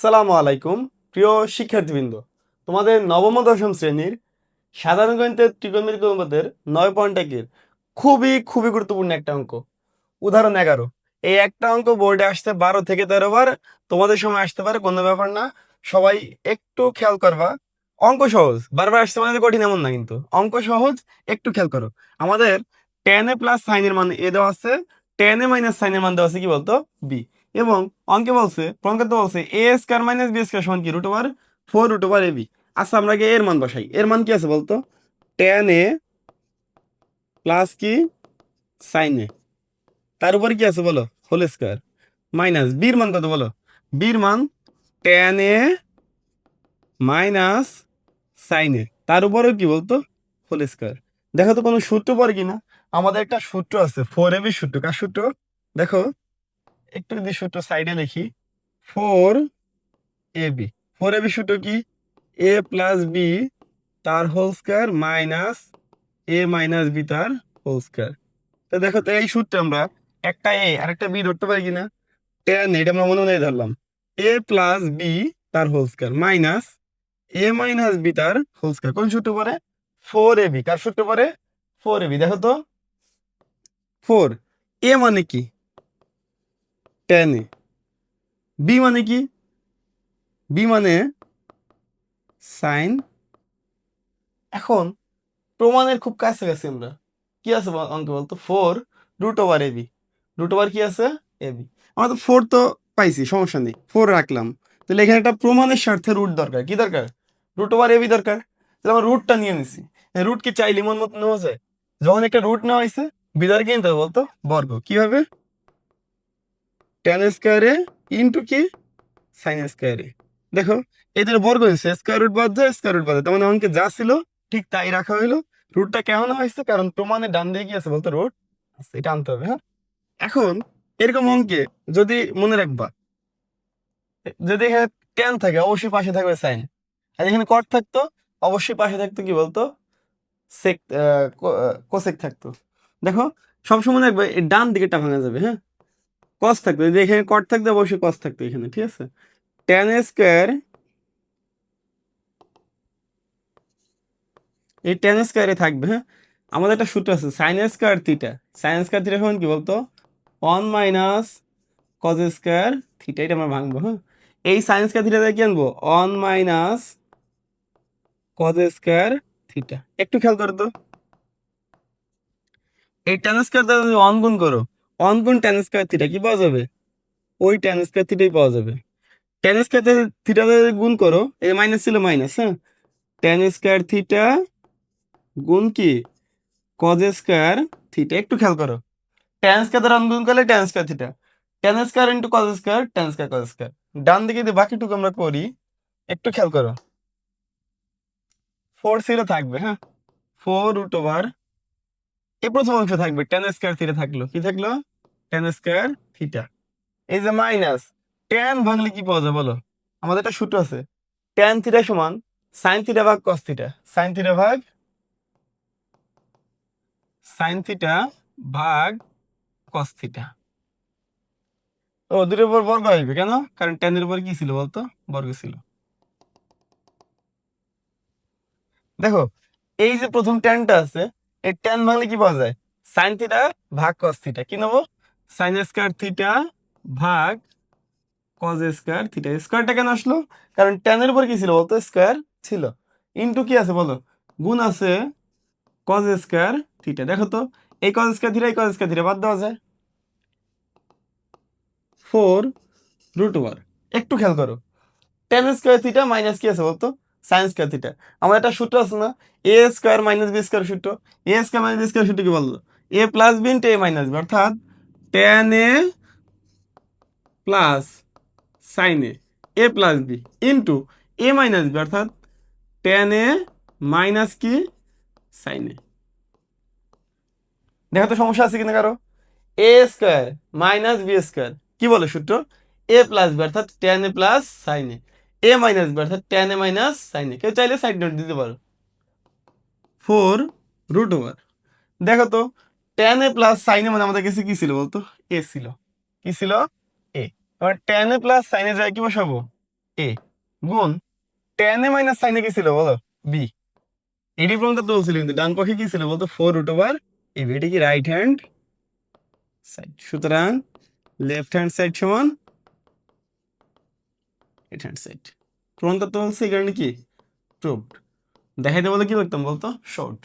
আসসালামু আলাইকুম প্রিয় শিক্ষার্থীবৃন্দ, তোমাদের নবম ও দশম শ্রেণীর সাধারণ গণিতের ত্রিকোণমিতিক অনুপাতের 9.1-এর খুবই গুরুত্বপূর্ণ একটা অঙ্ক, উদাহরণ 11। এই একটা অঙ্ক বোর্ডে আসতে 12 থেকে 13 বার, তোমাদের সময় আসতে পারে, কোনো ব্যাপার না। সবাই একটু খেয়াল করবা। অঙ্ক সহজ, বারবার আসতে মানে কঠিন এমন না, কিন্তু অঙ্ক সহজ। একটু খেয়াল করো। আমাদের tan এ প্লাস সাইনের মান এ দেওয়া আছে, tan এ মাইনাস সাইনের মান দেওয়া আছে কি বলতো, বি। এবং অঙ্কে বলছে, প্রঙ্কাতে বলছে এ স্কয়ার মাইনাস বি স্কয়ার সমান কি √4 √a বি। আচ্ছা, আমরা আগে এর মান বসাই। এর মান কি আছে বলতো, tan এ প্লাস কি সাইন এ, তার উপরে কি আছে বলো, হোল স্কয়ার, মাইনাস বির মান কত বলো, বির মান tan এ মাইনাস সাইন এ, তার উপরেও কি বলতো, হোল স্কয়ার। দেখো তো কোনো সূত্র পড়ে কিনা। আমাদের একটা সূত্র আছে, 4ab সূত্র। কার সূত্র দেখো, একটু যদি সূত্র সাইডে লিখি, 4ab। 4ab সূত্র কি, এ প্লাস বি তার হোল স্কয়ার মাইনাস এ মাইনাস বি তার হোল স্কয়ার। তো দেখো তো এই সূত্রে আমরা একটা এ আর একটা বি ধরতে পারি কিনা। tan, এটা আমরা মনে মনে ধরলাম, এ প্লাস বি তার হোল স্কয়ার মাইনাস এ মাইনাস বি তার হোল স্কয়ার। কোন সূত্র পরে, 4ab। কার সূত্র পরে, 4ab। দেখো তো, 4 এ মানে কি, tan এ। বি মানে কি, বি মানে সাইন। এখন প্রমাণের খুব কাছাকাছি আমরা। কি আছে অঙ্কে বলতো, 4 √ab। √, কি আছে, এবি। আমরা তো 4 তো পাইছি, সমস্যা নেই, 4 রাখলাম। তাহলে এখানে একটা প্রমাণের স্বার্থে রুট দরকার। কি দরকার, √ab দরকার। তাহলে আমরা রুটটা নিয়ে নিছি। রুট কি চাইলে মন মতো নেওয়া যায়? যখন একটা রুট নেওয়া হয়েছে, বিধার কি নিতে হবে বলতো, বর্গ। কিভাবে, tan স্কয়ারে ইন্টু কি সাইন স্কয়ারে। দেখো, এদের বর্গ হয়েছে, স্কয়ার রুট বাদ যায়, স্কয়ার রুট বাদ যায়, তার মানে অঙ্কে যা ছিল ঠিক তাই রাখা হইলো। রুটটা কেমন হয়েছে, কারণ প্রমাণের ডান দিকে কি আছে বলতো, রুট আছে, এটা আনতে হবে। হ্যাঁ, এখন এরকম অঙ্কে যদি মনে রাখবা, যদি এখানে ট্যান থাকে অবশ্যই পাশে থাকবে সাইন, আর এখানে কট থাকতো অবশ্যই পাশে থাকতো কি বলতো, সেক, কোসেক থাকতো। দেখো, সবসময় দেখবে এই ডান দিকেটা ভাঙা যাবে। হ্যাঁ, কস থাকতো, যদি এখানে কট থাকতো অবশ্যই কস থাকতো এখানে, ঠিক আছে। tan স্কয়ার, এই tan স্কয়ারে থাকবে। হ্যাঁ, আমাদের একটা সূত্র আছে, sine square theta. Sine square theta সমান কি বলতো, 1 মাইনাস কজ স্কয়ার থিটা। এটা আমরা ভাঙবো। হ্যাঁ, এই সাইন স্কয়ার থিটা কি আনবো, 1 মাইনাস কজ স্কয়ার থিটা। একটু খেয়াল করো তো, এই tan স্কয়ার দ্বারা যদি 1 গুণ করো, 1 গুণ tan স্কয়ার থিটা কি পাওয়া যাবে, ওই tan স্কয়ার থিটাই পাওয়া যাবে। tan স্কয়ার থিটা যদি গুণ করো, এই মাইনাস ছিল মাইনাস। হ্যাঁ, tan স্কয়ার থিটা গুণ কি কজ স্কয়ার থিটা। একটু খেয়াল করো, tan স্কয়ার দ্বারা গুণ করলে tan square theta, tan square into cos square, tan square cos square. ডান দিকে যদি বাকিটুকু আমরা করি, একটু খেয়াল করো, 4 ছিল থাকবে। হ্যাঁ, 4 √, এই প্রথম অংশ থাকবে tan স্কয়ার থিটা, থাকলো কি থাকলো, tan স্কয়ার থিটা। এই যে মাইনাস, tan ভাঙলে কি পাওয়া যায় বলো, আমাদের একটা সূত্র আছে, tan থিটা সমান সাইন থিটা ভাগ কস থিটা। সাইন থিটা ভাগ সাইন থিটা ভাগ কস থিটা। ও, দুটোর উপর বর্গ আসবে কেন, কারণ tan এর উপর কি ছিল বলতো, বর্গ ছিল। দেখো, এই যে প্রথম ট্যানটা আছে, এই ট্যান ভাঙলে কি পাওয়া যায়, সাইন থিটা ভাগ কস থিটা। কি নেবো, সাইন স্কয়ার থিটা ভাগ কজ স্কয়ার থিটা। স্কয়ারটা কেন আসলো, কারণ ট্যান এর উপর কি ছিল বলতো, স্কয়ার ছিল। ইনটু কি আছে বলো, গুণ আছে কজ স্কয়ার থিটা। দেখো তো, এই কজ স্কয়ার থিটা, এই কজ স্কয়ার থিটা বাদ দেওয়া যায়, 4 √। একটু খেয়াল করো, tan স্কয়ার থিটা মাইনাস কি আছে বলতো, সাইন স্কয়ার থিটা। আমার একটা সূত্র আছে না, এ স্কয়ার মাইনাস বি স্কয়ার সূত্র। এ স্কয়ার মাইনাস বি স্কয়ার সূত্র কি বললো, এ প্লাস বি ইন্টু এ মাইনাস বি, অর্থাৎ tan এ প্লাস সাইন এ প্লাস বি ইন্টু এ মাইনাস বি, অর্থাৎ tan এ মাইনাস কি সাইন এ। দেখো তো সমস্যা আছে কিনা কারো, এ স্কয়ার মাইনাস বি স্কয়ার কি বলে সূত্র, এ প্লাস বি, অর্থাৎ tan এ প্লাস সাইন এ মাইনাস বি, অর্থাৎ tan এ মাইনাস সাইন এ। কেউ চাইলে সাইড নোট দিতে পারো, 4 √। দেখো তো, tan এ প্লাস সাইন এ মানে আমাদের কাছে কি ছিল বলতো, এ ছিল। কি ছিল, এ। এবার tan এ প্লাস সাইন এ যায় কি বসাবো, এ গুণ টেন এ মাইনাস সাইনে কি ছিল বলো বি। এটি প্রমাণটা তো বলছিল কিন্তু ডান পক্ষে কি ছিল বলতো 4 √ এ বি। এটা কি রাইট হ্যান্ড সাইড, সুতরাং লেফট হ্যান্ড সাইড সমান রাইট হ্যান্ড সাইড। প্রমাণটা তো বলছে এই কারণে কি প্রুভড। দেখাইতে বলে কি লিখতাম বলতো শর্ট।